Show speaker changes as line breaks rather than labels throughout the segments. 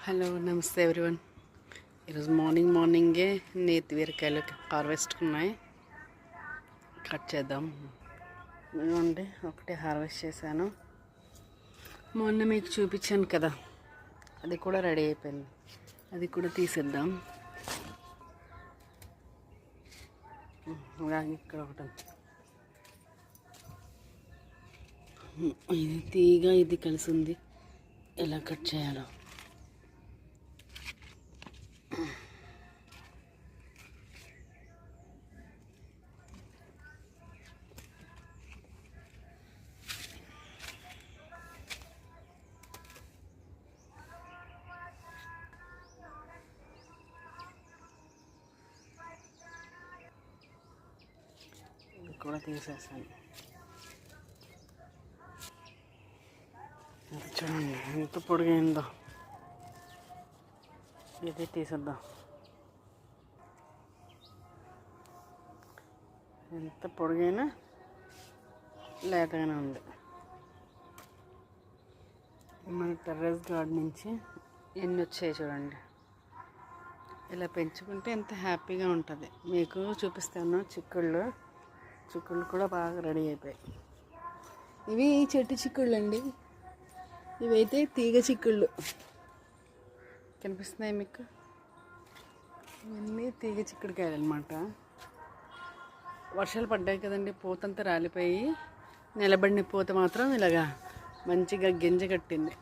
Hello నమస్తే everyone. ఈరోజు మార్నింగే నేతి బీరకాయలు హార్వెస్ట్కున్నాయి, కట్ చేద్దాం. ఇదిగోండి, ఒకటే హార్వెస్ట్ చేశాను. మొన్న మీకు చూపించాను కదా, అది కూడా రెడీ అయిపోయింది. అది కూడా తీసేద్దాం. ఇక్కడ ఒకటి, ఇది తీగ ఇది కలిసి ఉంది. ఎలా కట్ చేయాలో కూడా తీసేసాను. ఇది చూడండి ఎంత పొడిగైందో. ఇది తీసేద్దాం. ఎంత పొడిగైనా లేతగానే ఉంది. మన టెర్రస్ గార్డెన్ నుంచి ఎన్ని వచ్చాయి చూడండి. ఇలా పెంచుకుంటే ఎంత హ్యాపీగా ఉంటుంది. మీకు చూపిస్తాను. చిక్కుళ్ళు కూడా బాగా రెడీ అయిపోయాయి. ఇవి చెట్టు చిక్కుళ్ళు అండి. ఇవైతే తీగ చిక్కుళ్ళు కనిపిస్తున్నాయి మీకు. ఇవన్నీ తీగ చిక్కుడుకాయలు అనమాట. వర్షాలు పడ్డాయి కదండి, పూతంతా రాలిపోయి నిలబడిన పూత మాత్రం ఇలాగా మంచిగా గింజ కట్టింది.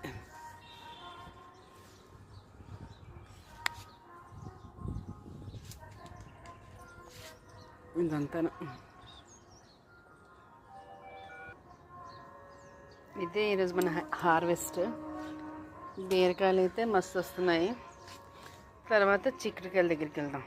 ఇదంతా ఇదే ఈరోజు మన హార్వెస్ట్. బీరకాయలు అయితే మస్తు వస్తున్నాయి. తర్వాత చిక్కుడుకాయల దగ్గరికి వెళ్దాం.